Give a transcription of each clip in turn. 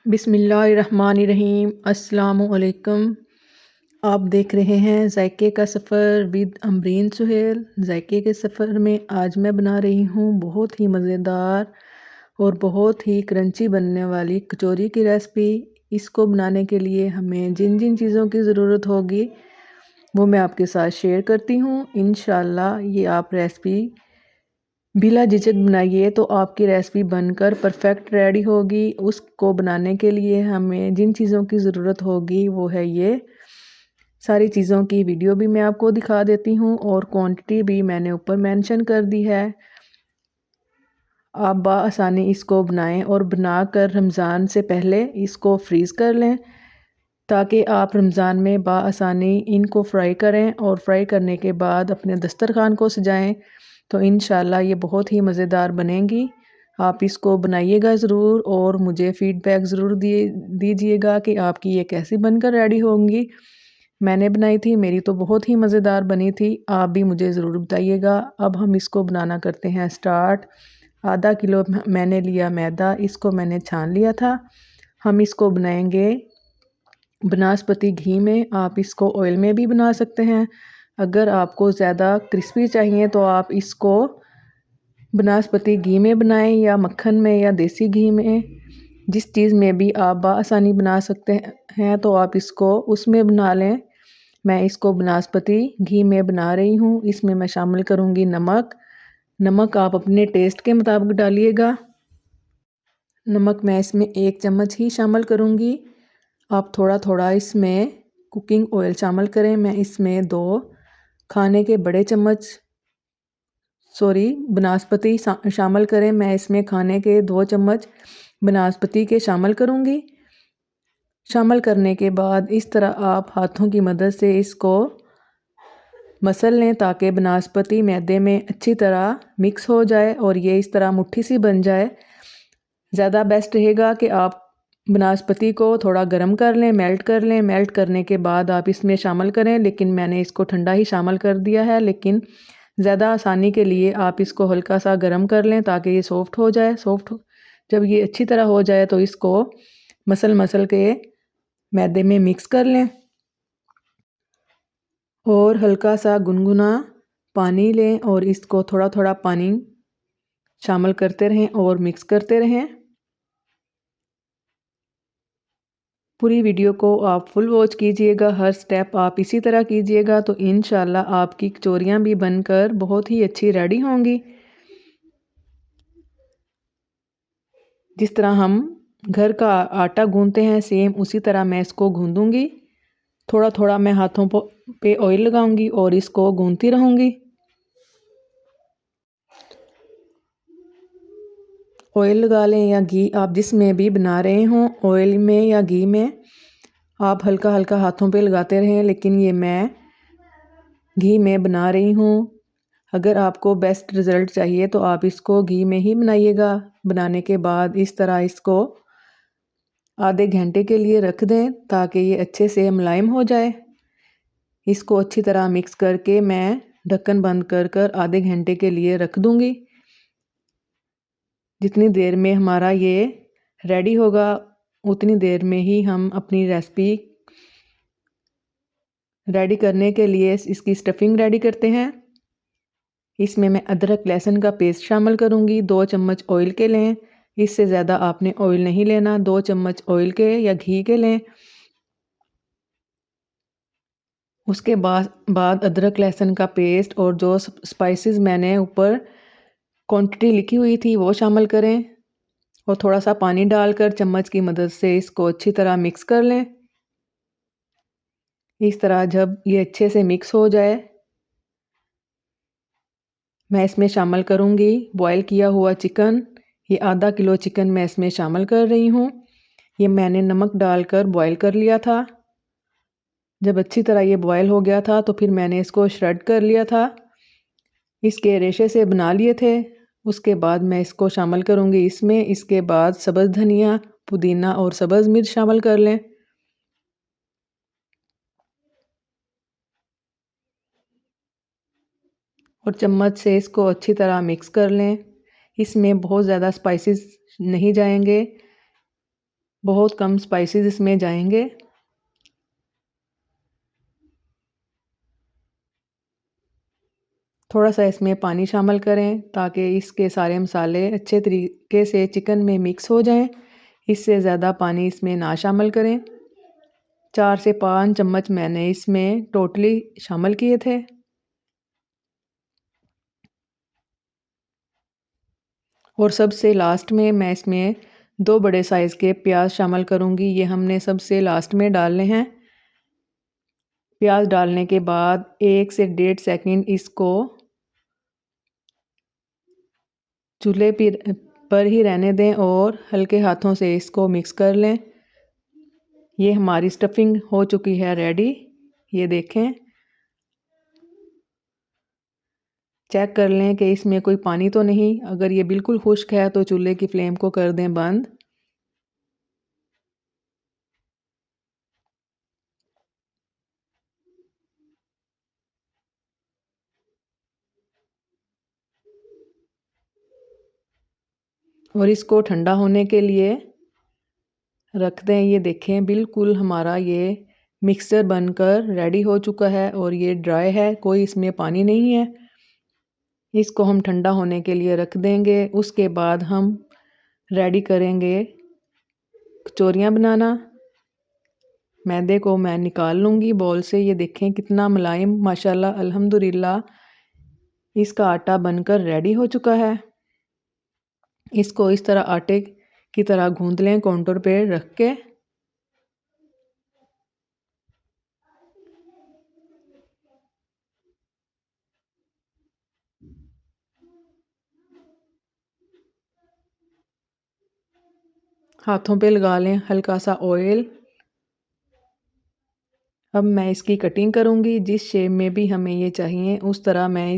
बिस्मिल्लाहिर्रहमानिर्रहीम। अस्सलामुअलैकुम। आप देख रहे हैं ज़ायके का सफ़र विद अमरीन सुहेल। ज़ायके के सफ़र में आज मैं बना रही हूँ बहुत ही मज़ेदार और बहुत ही क्रंची बनने वाली कचौरी की रेसिपी। इसको बनाने के लिए हमें जिन जिन चीज़ों की ज़रूरत होगी वो मैं आपके साथ शेयर करती हूँ। इंशाल्लाह ये आप रेसिपी बिला झिझक बनाइए तो आपकी रेसिपी बनकर परफेक्ट रेडी होगी। उसको बनाने के लिए हमें जिन चीज़ों की ज़रूरत होगी वो है ये सारी चीज़ों की वीडियो भी मैं आपको दिखा देती हूँ और क्वांटिटी भी मैंने ऊपर मेंशन कर दी है। आप बआसानी इसको बनाएं और बनाकर रमज़ान से पहले इसको फ्रीज़ कर लें ताकि आप रमज़ान में बआसानी इनको फ्राई करें और फ्राई करने के बाद अपने दस्तरखान को सजाएं तो इंशाल्लाह ये बहुत ही मज़ेदार बनेंगी। आप इसको बनाइएगा ज़रूर और मुझे फ़ीडबैक ज़रूर दीजिएगा कि आपकी ये कैसी बनकर रेडी होंगी। मैंने बनाई थी, मेरी तो बहुत ही मज़ेदार बनी थी। आप भी मुझे ज़रूर बताइएगा। अब हम इसको बनाना करते हैं स्टार्ट। आधा किलो मैंने लिया मैदा, इसको मैंने छान लिया था। हम इसको बनाएंगे बनास्पति घी में। आप इसको ऑयल में भी बना सकते हैं। अगर आपको ज़्यादा क्रिस्पी चाहिए तो आप इसको बनास्पति घी में बनाएं या मक्खन में या देसी घी में, जिस चीज़ में भी आप बआसानी बना सकते हैं तो आप इसको उसमें बना लें। मैं इसको बनास्पति घी में बना रही हूँ। इसमें मैं शामिल करूँगी नमक। नमक आप अपने टेस्ट के मुताबिक डालिएगा। नमक मैं इसमें 1 चम्मच ही शामिल करूँगी। आप थोड़ा थोड़ा इसमें कुकिंग ऑयल शामिल करें। मैं इसमें 2 खाने के बड़े चम्मच बनास्पति शामिल करें। मैं इसमें खाने के 2 चम्मच बनास्पति के शामिल करूँगी। शामिल करने के बाद इस तरह आप हाथों की मदद से इसको मसल लें ताकि बनास्पति मैदे में अच्छी तरह मिक्स हो जाए और ये इस तरह मुट्ठी सी बन जाए। ज़्यादा बेस्ट रहेगा कि आप बनास्पति को थोड़ा गर्म कर लें, मेल्ट कर लें। मेल्ट करने के बाद आप इसमें शामिल करें, लेकिन मैंने इसको ठंडा ही शामिल कर दिया है। लेकिन ज़्यादा आसानी के लिए आप इसको हल्का सा गर्म कर लें ताकि ये सॉफ्ट हो जाए। जब ये अच्छी तरह हो जाए तो इसको मसल के मैदे में मिक्स कर लें और हल्का सा गुनगुना पानी लें और इसको थोड़ा थोड़ा पानी शामिल करते रहें और मिक्स करते रहें। पूरी वीडियो को आप फुल वॉच कीजिएगा, हर स्टेप आप इसी तरह कीजिएगा तो इंशाल्लाह आपकी कचौरियाँ भी बनकर बहुत ही अच्छी रेडी होंगी। जिस तरह हम घर का आटा गूंथते हैं सेम उसी तरह मैं इसको गूंदूंगी। थोड़ा थोड़ा मैं हाथों पे ऑयल लगाऊंगी और इसको गूंथती रहूंगी। ऑयल लगा लें या घी, आप जिसमें भी बना रहे हों, ऑयल में या घी में आप हल्का हल्का हाथों पे लगाते रहें। लेकिन ये मैं घी में बना रही हूँ। अगर आपको बेस्ट रिज़ल्ट चाहिए तो आप इसको घी में ही बनाइएगा। बनाने के बाद इस तरह इसको आधे घंटे के लिए रख दें ताकि ये अच्छे से मुलायम हो जाए। इसको अच्छी तरह मिक्स करके मैं ढक्कन बंद कर आधे घंटे के लिए रख दूँगी। जितनी देर में हमारा ये रेडी होगा उतनी देर में ही हम अपनी रेसिपी रेडी करने के लिए इसकी स्टफिंग रेडी करते हैं। इसमें मैं अदरक लहसुन का पेस्ट शामिल करूँगी। 2 चम्मच ऑयल के लें, इससे ज़्यादा आपने ऑयल नहीं लेना। 2 चम्मच ऑयल के या घी के लें। उसके बाद अदरक लहसुन का पेस्ट और जो स्पाइसेस मैंने ऊपर क्वांटिटी लिखी हुई थी वो शामिल करें और थोड़ा सा पानी डालकर चम्मच की मदद से इसको अच्छी तरह मिक्स कर लें। इस तरह जब ये अच्छे से मिक्स हो जाए मैं इसमें शामिल करूँगी बॉयल किया हुआ चिकन। ये आधा किलो चिकन मैं इसमें शामिल कर रही हूँ। ये मैंने नमक डालकर बॉयल कर लिया था। जब अच्छी तरह ये बॉयल हो गया था तो फिर मैंने इसको श्रेड कर लिया था, इसके रेशे से बना लिए थे। उसके बाद मैं इसको शामिल करूँगी इसमें। इसके बाद सब्ज़ धनिया, पुदीना और सब्ज़ मिर्च शामिल कर लें। और चम्मच से इसको अच्छी तरह मिक्स कर लें। इसमें बहुत ज़्यादा स्पाइसेस नहीं जाएंगे। बहुत कम स्पाइसेस इसमें जाएंगे। थोड़ा सा इसमें पानी शामिल करें ताकि इसके सारे मसाले अच्छे तरीके से चिकन में मिक्स हो जाएं। इससे ज़्यादा पानी इसमें ना शामिल करें। 4 से 5 चम्मच मैंने इसमें टोटली शामिल किए थे। और सबसे लास्ट में मैं इसमें 2 बड़े साइज़ के प्याज शामिल करूँगी। ये हमने सबसे लास्ट में डालने हैं। प्याज डालने के बाद 1 से 1.5 सेकंड इसको चूल्हे पर ही रहने दें और हल्के हाथों से इसको मिक्स कर लें। ये हमारी स्टफिंग हो चुकी है रेडी। ये देखें, चेक कर लें कि इसमें कोई पानी तो नहीं। अगर ये बिल्कुल खुश्क है तो चूल्हे की फ्लेम को कर दें बंद। और इसको ठंडा होने के लिए रख दें। ये देखें, बिल्कुल हमारा ये मिक्सचर बनकर रेडी हो चुका है और ये ड्राई है, कोई इसमें पानी नहीं है। इसको हम ठंडा होने के लिए रख देंगे। उसके बाद हम रेडी करेंगे कचौरियाँ बनाना। मैदे को मैं निकाल लूँगी बॉल से। ये देखें कितना मुलायम, माशाल्लाह अल्हम्दुलिल्लाह इसका आटा बनकर रेडी हो चुका है। इसको इस तरह आटे की तरह गूंद लें काउंटर पे रख के। हाथों पे लगा लें हल्का सा ऑयल। अब मैं इसकी कटिंग करूँगी। जिस शेप में भी हमें ये चाहिए उस तरह मैं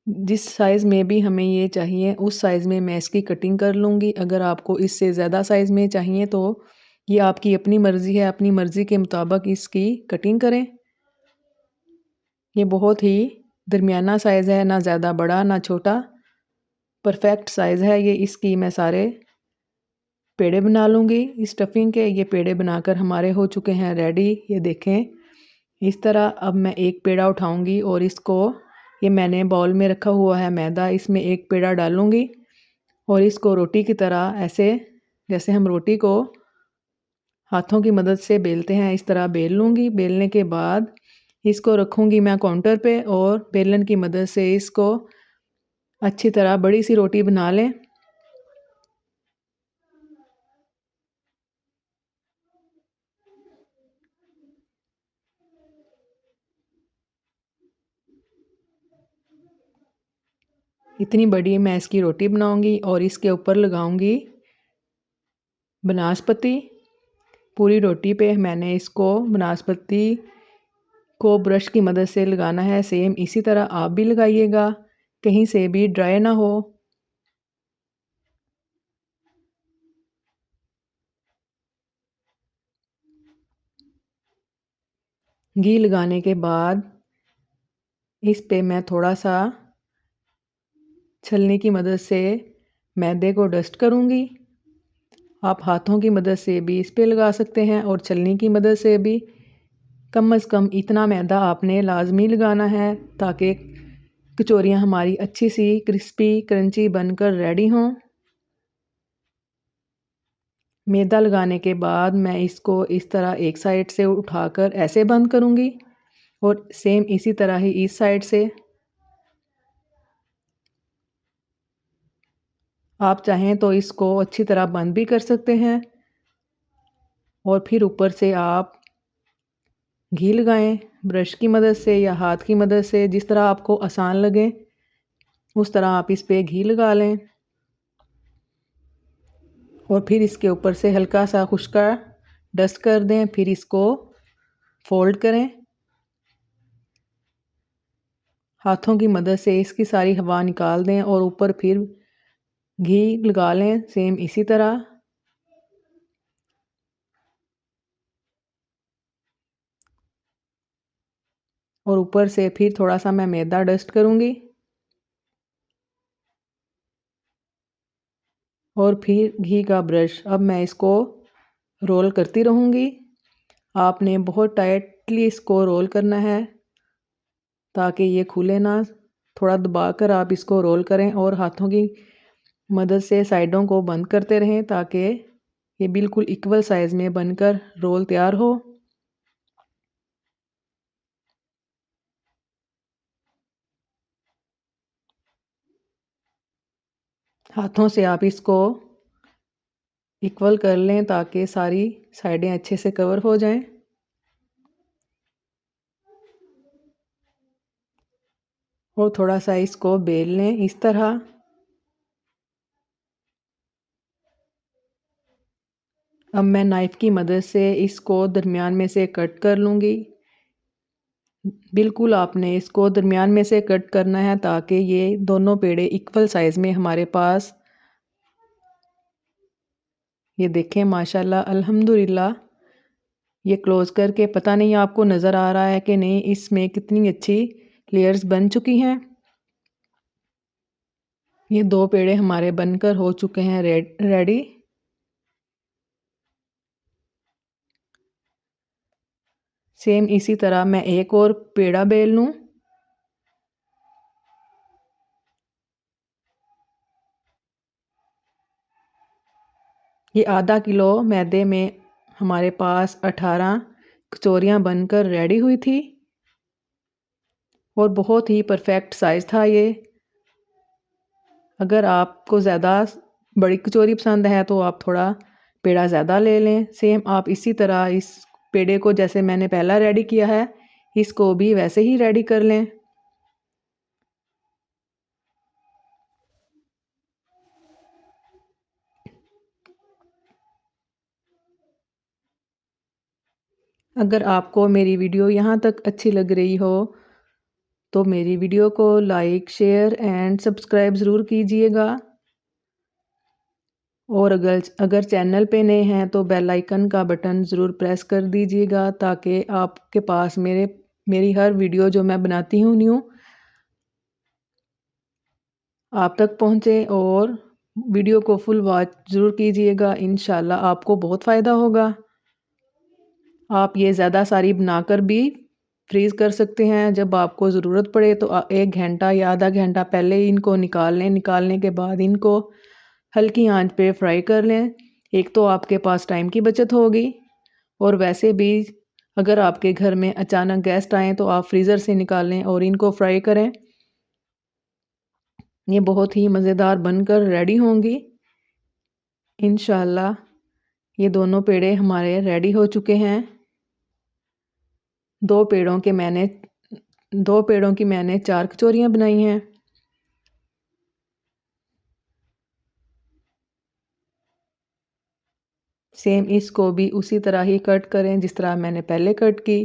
जिस साइज़ में भी हमें ये चाहिए उस साइज़ में मैं इसकी कटिंग कर लूँगी। अगर आपको इससे ज़्यादा साइज़ में चाहिए तो ये आपकी अपनी मर्ज़ी है, अपनी मर्ज़ी के मुताबिक इसकी कटिंग करें। ये बहुत ही दरमियाना साइज़ है, ना ज़्यादा बड़ा ना छोटा, परफेक्ट साइज़ है ये। इसकी मैं सारे पेड़े बना लूँगी इस स्टफिंग के। ये पेड़े बनाकर हमारे हो चुके हैं रेडी। ये देखें इस तरह। अब मैं एक पेड़ा उठाऊँगी और इसको, ये मैंने बाउल में रखा हुआ है मैदा, इसमें एक पेड़ा डालूँगी और इसको रोटी की तरह ऐसे, जैसे हम रोटी को हाथों की मदद से बेलते हैं, इस तरह बेल लूँगी। बेलने के बाद इसको रखूँगी मैं काउंटर पे और बेलन की मदद से इसको अच्छी तरह बड़ी सी रोटी बना लें। इतनी बड़ी मैं इसकी रोटी बनाऊँगी और इसके ऊपर लगाऊँगी बनास्पति। पूरी रोटी पे मैंने इसको बनास्पति को ब्रश की मदद से लगाना है। सेम इसी तरह आप भी लगाइएगा, कहीं से भी ड्राई ना हो। घी लगाने के बाद इस पे मैं थोड़ा सा छलनी की मदद से मैदे को डस्ट करूँगी। आप हाथों की मदद से भी इस पे लगा सकते हैं और छलनी की मदद से भी। कम से कम इतना मैदा आपने लाजमी लगाना है ताकि कचौरियाँ हमारी अच्छी सी क्रिस्पी क्रंची बनकर रेडी हों। मैदा लगाने के बाद मैं इसको इस तरह एक साइड से उठाकर ऐसे बंद करूँगी और सेम इसी तरह ही इस साइड से। आप चाहें तो इसको अच्छी तरह बंद भी कर सकते हैं और फिर ऊपर से आप घी लगाएं ब्रश की मदद से या हाथ की मदद से, जिस तरह आपको आसान लगे उस तरह आप इस पे घी लगा लें। और फिर इसके ऊपर से हल्का सा खुश्का डस्ट कर दें। फिर इसको फोल्ड करें हाथों की मदद से, इसकी सारी हवा निकाल दें और ऊपर फिर घी लगा लें सेम इसी तरह। और ऊपर से फिर थोड़ा सा मैं मैदा डस्ट करूँगी और फिर घी का ब्रश। अब मैं इसको रोल करती रहूँगी। आपने बहुत टाइटली इसको रोल करना है ताकि ये खुले ना। थोड़ा दबाकर आप इसको रोल करें और हाथों की मदद से साइडों को बंद करते रहें ताकि ये बिल्कुल इक्वल साइज़ में बनकर रोल तैयार हो। हाथों से आप इसको इक्वल कर लें ताकि सारी साइडें अच्छे से कवर हो जाएं। और थोड़ा सा इसको बेल लें इस तरह। अब मैं नाइफ़ की मदद से इसको दरमियान में से कट कर लूँगी। बिल्कुल आपने इसको दरमियान में से कट करना है ताकि ये दोनों पेड़े इक्वल साइज़ में हमारे पास। ये देखें माशाल्लाह अल्हम्दुलिल्लाह। ये क्लोज़ करके पता नहीं आपको नज़र आ रहा है कि नहीं, इसमें कितनी अच्छी लेयर्स बन चुकी हैं। ये 2 पेड़े हमारे बनकर हो चुके हैं रेडी। सेम इसी तरह मैं एक और पेड़ा बेल लूँ। ये आधा किलो मैदे में हमारे पास 18 कचौरियाँ बनकर रेडी हुई थी और बहुत ही परफेक्ट साइज़ था ये। अगर आपको ज़्यादा बड़ी कचौरी पसंद है तो आप थोड़ा पेड़ा ज़्यादा ले लें। सेम आप इसी तरह इस पेड़े को जैसे मैंने पहला रेडी किया है, इसको भी वैसे ही रेडी कर लें। अगर आपको मेरी वीडियो यहाँ तक अच्छी लग रही हो तो मेरी वीडियो को लाइक, शेयर एंड सब्सक्राइब ज़रूर कीजिएगा। और अगर चैनल पे नए हैं तो बेल आइकन का बटन ज़रूर प्रेस कर दीजिएगा ताकि आपके पास मेरी हर वीडियो जो मैं बनाती हूँ न्यू आप तक पहुँचे। और वीडियो को फुल वॉच ज़रूर कीजिएगा, इंशाल्लाह आपको बहुत फ़ायदा होगा। आप ये ज़्यादा सारी बनाकर भी फ्रीज़ कर सकते हैं। जब आपको ज़रूरत पड़े तो 1 घंटा या आधा घंटा पहले इनको निकाल लें। निकालने के बाद इनको हल्की आंच पे फ्राई कर लें। एक तो आपके पास टाइम की बचत होगी और वैसे भी अगर आपके घर में अचानक गेस्ट आएँ तो आप फ्रीज़र से निकालें और इनको फ्राई करें। ये बहुत ही मज़ेदार बनकर रेडी होंगी। इंशाल्लाह ये दोनों पेड़े हमारे रेडी हो चुके हैं। 2 पेड़ों के मैंने 2 पेड़ों की मैंने 4 कचौरियाँ बनाई हैं। सेम इसको भी उसी तरह ही कट करें जिस तरह मैंने पहले कट की।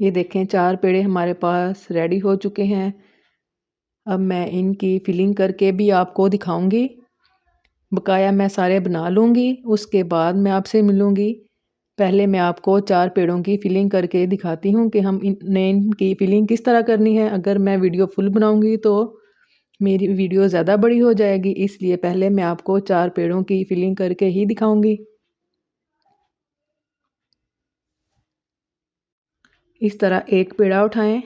ये देखें 4 पेड़े हमारे पास रेडी हो चुके हैं। अब मैं इनकी फिलिंग करके भी आपको दिखाऊंगी। बकाया मैं सारे बना लूँगी, उसके बाद मैं आपसे मिलूँगी। पहले मैं आपको 4 पेड़ों की फिलिंग करके दिखाती हूँ कि इनकी फिलिंग किस तरह करनी है। अगर मैं वीडियो फुल बनाऊँगी तो मेरी वीडियो ज़्यादा बड़ी हो जाएगी, इसलिए पहले मैं आपको 4 पेड़ों की फिलिंग करके ही दिखाऊँगी। इस तरह एक पेड़ा उठाएं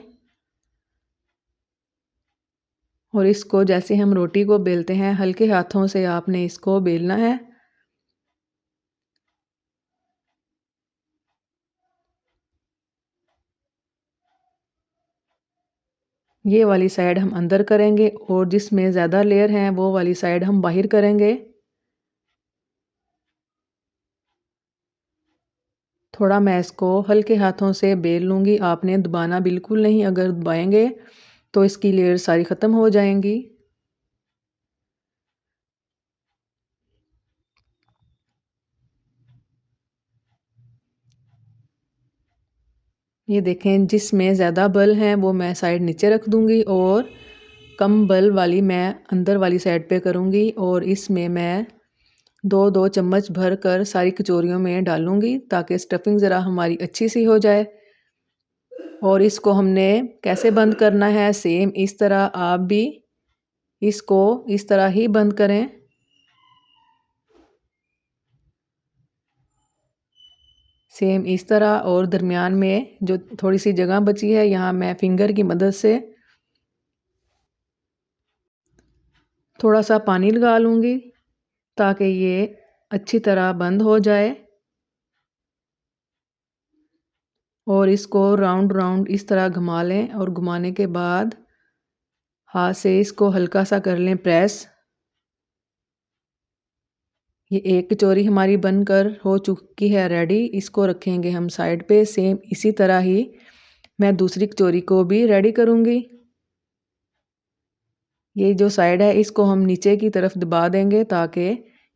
और इसको जैसे हम रोटी को बेलते हैं हल्के हाथों से आपने इसको बेलना है। ये वाली साइड हम अंदर करेंगे और जिसमें ज़्यादा लेयर हैं वो वाली साइड हम बाहर करेंगे। थोड़ा मैं इसको हल्के हाथों से बेल लूँगी, आपने दबाना बिल्कुल नहीं। अगर दबाएंगे तो इसकी लेयर सारी ख़त्म हो जाएंगी। ये देखें जिसमें ज़्यादा बल हैं वो मैं साइड नीचे रख दूँगी और कम बल वाली मैं अंदर वाली साइड पे करूँगी और इसमें मैं 2-2 चम्मच भर कर सारी कचौरियों में डालूँगी ताकि स्टफिंग ज़रा हमारी अच्छी सी हो जाए। और इसको हमने कैसे बंद करना है, सेम इस तरह आप भी इसको इस तरह ही बंद करें। सेम इस तरह, और दरमियान में जो थोड़ी सी जगह बची है यहाँ मैं फिंगर की मदद से थोड़ा सा पानी लगा लूँगी ताकि ये अच्छी तरह बंद हो जाए। और इसको राउंड राउंड इस तरह घुमा लें और घुमाने के बाद हाथ से इसको हल्का सा कर लें प्रेस। ये एक कचौरी हमारी बनकर हो चुकी है रेडी। इसको रखेंगे हम साइड पे। सेम इसी तरह ही मैं दूसरी कचौरी को भी रेडी करूँगी। ये जो साइड है इसको हम नीचे की तरफ दबा देंगे ताकि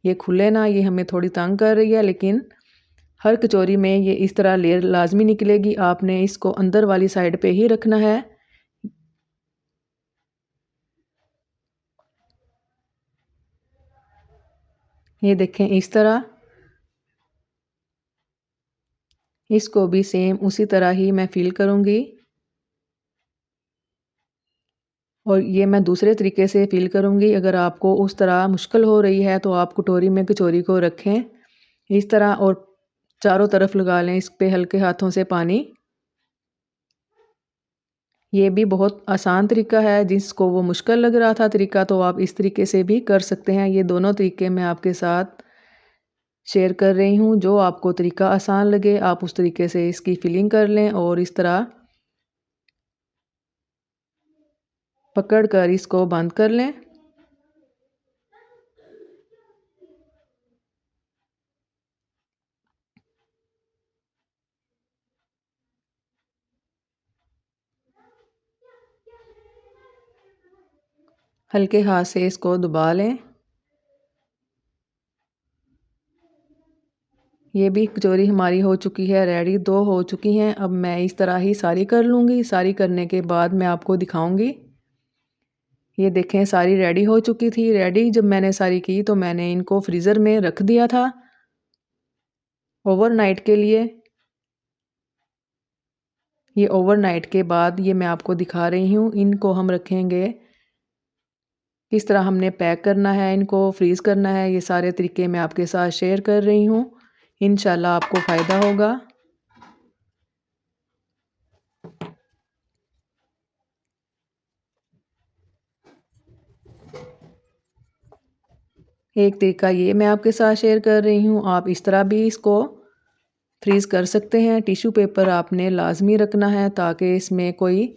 ये खुले ना। ये हमें थोड़ी तंग कर रही है, लेकिन हर कचौरी में ये इस तरह लेयर लाजमी निकलेगी। आपने इसको अंदर वाली साइड पे ही रखना है। ये देखें इस तरह। इसको भी सेम उसी तरह ही मैं फिल करूँगी। और ये मैं दूसरे तरीके से फिल करूँगी। अगर आपको उस तरह मुश्किल हो रही है तो आप कटोरी में कचौरी को रखें इस तरह और चारों तरफ लगा लें इस पे हल्के हाथों से पानी। ये भी बहुत आसान तरीका है। जिसको वो मुश्किल लग रहा था तरीका, तो आप इस तरीके से भी कर सकते हैं। ये दोनों तरीके मैं आपके साथ शेयर कर रही हूँ। जो आपको तरीका आसान लगे आप उस तरीके से इसकी फिलिंग कर लें और इस तरह पकड़ कर इसको बंद कर लें। हल्के हाथ से इसको दबा लें। ये भी कचौरी हमारी हो चुकी है रेडी। 2 हो चुकी हैं। अब मैं इस तरह ही सारी कर लूँगी। सारी करने के बाद मैं आपको दिखाऊँगी। ये देखें सारी रेडी हो चुकी थी। रेडी जब मैंने सारी की तो मैंने इनको फ्रीज़र में रख दिया था ओवरनाइट के लिए। ये ओवरनाइट के बाद ये मैं आपको दिखा रही हूँ। इनको हम रखेंगे किस तरह हमने पैक करना है, इनको फ्रीज़ करना है। ये सारे तरीके मैं आपके साथ शेयर कर रही हूँ। इंशाल्लाह आपको फ़ायदा होगा। एक तरीका ये मैं आपके साथ शेयर कर रही हूँ। आप इस तरह भी इसको फ्रीज़ कर सकते हैं। टिश्यू पेपर आपने लाजमी रखना है ताकि इसमें कोई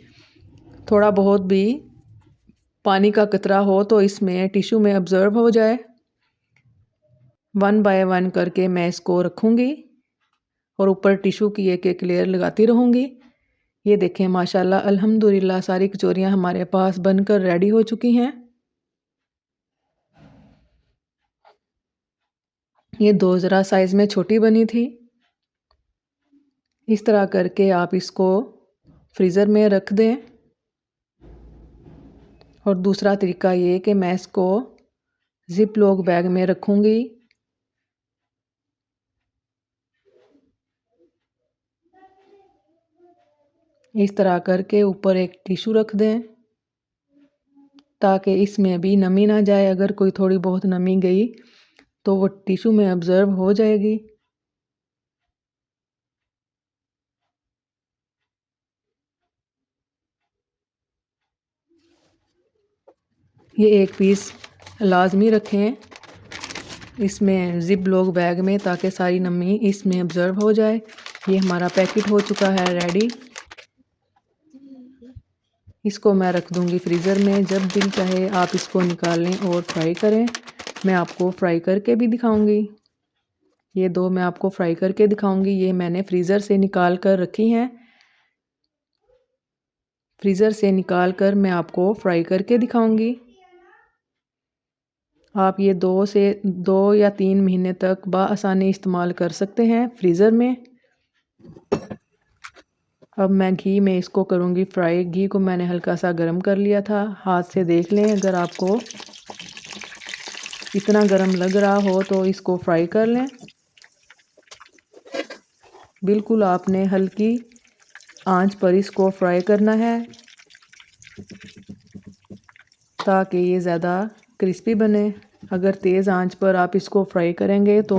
थोड़ा बहुत भी पानी का कतरा हो तो इसमें टिश्यू में ऑब्ज़र्व हो जाए। 1 बाय 1 करके मैं इसको रखूँगी और ऊपर टिश्यू की एक-एक लेयर लगाती रहूँगी। ये देखें माशाल्लाह अल्हम्दुलिल्लाह सारी कचौरियाँ हमारे पास बनकर रेडी हो चुकी हैं। ये 2 ज़रा साइज़ में छोटी बनी थी। इस तरह करके आप इसको फ्रीज़र में रख दें। और दूसरा तरीका ये कि मैं इसको ज़िप लॉक बैग में रखूँगी। इस तरह करके ऊपर एक टिश्यू रख दें ताकि इसमें भी नमी ना जाए। अगर कोई थोड़ी बहुत नमी गई तो वो टिश्यू में ऑब्ज़र्व हो जाएगी। ये एक पीस लाजमी रखें इसमें ज़िप लॉक बैग में ताकि सारी नमी इसमें ऑब्ज़र्व हो जाए। ये हमारा पैकेट हो चुका है रेडी। इसको मैं रख दूँगी फ्रीज़र में। जब दिल चाहे आप इसको निकाल लें और फ्राई करें। मैं आपको फ्राई करके भी दिखाऊँगी। ये 2 मैं आपको फ्राई करके दिखाऊँगी। ये मैंने फ्रीज़र से निकाल कर रखी हैं। फ्रीज़र से निकाल कर मैं आपको फ्राई करके दिखाऊँगी। आप ये 2 या 3 महीने तक बआसानी इस्तेमाल कर सकते हैं फ्रीज़र में। अब मैं घी में इसको करूँगी फ्राई। घी को मैंने हल्का सा गर्म कर लिया था। हाथ से देख लें, अगर आपको इतना गर्म लग रहा हो तो इसको फ्राई कर लें। बिल्कुल आपने हल्की आंच पर इसको फ्राई करना है ताकि ये ज़्यादा क्रिस्पी बने। अगर तेज़ आंच पर आप इसको फ्राई करेंगे तो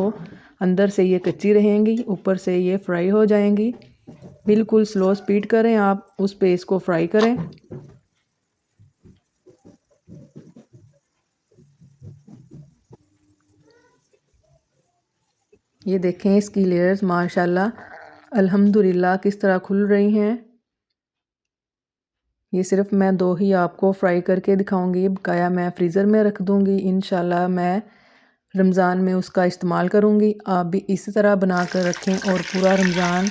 अंदर से ये कच्ची रहेंगी, ऊपर से ये फ्राई हो जाएंगी। बिल्कुल स्लो स्पीड करें आप, उस पे इसको फ्राई करें। ये देखें इसकी लेयर्स माशाल्लाह अल्हम्दुलिल्लाह किस तरह खुल रही हैं। ये सिर्फ मैं 2 ही आपको फ्राई करके दिखाऊंगी, बकाया मैं फ्रीज़र में रख दूंगी। इंशाल्लाह मैं रमज़ान में उसका इस्तेमाल करूंगी। आप भी इसी तरह बना कर रखें और पूरा रमज़ान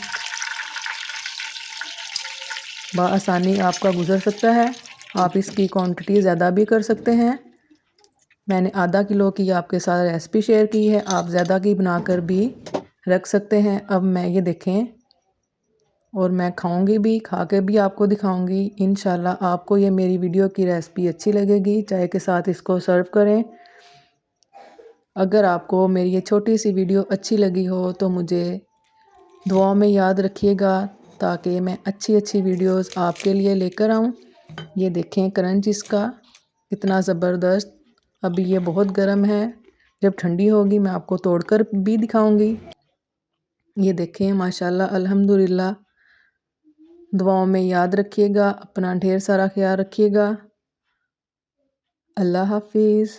बआसानी आपका गुजर सकता है। आप इसकी क्वांटिटी ज़्यादा भी कर सकते हैं। मैंने आधा किलो की आपके साथ रेसिपी शेयर की है, आप ज़्यादा की बनाकर भी रख सकते हैं। अब मैं ये देखें और मैं खाऊंगी भी, खा के भी आपको दिखाऊंगी। इंशाल्लाह आपको ये मेरी वीडियो की रेसिपी अच्छी लगेगी। चाय के साथ इसको सर्व करें। अगर आपको मेरी ये छोटी सी वीडियो अच्छी लगी हो तो मुझे दुआओं में याद रखिएगा ताकि मैं अच्छी वीडियोस आपके लिए लेकर आऊँ। ये देखें क्रंच इसका कितना ज़बरदस्त। अभी ये बहुत गर्म है, जब ठंडी होगी मैं आपको तोड़कर भी दिखाऊंगी। ये देखें माशाल्लाह अल्हम्दुलिल्लाह। दुआओं में याद रखिएगा, अपना ढेर सारा ख्याल रखिएगा। अल्लाह हाफिज़।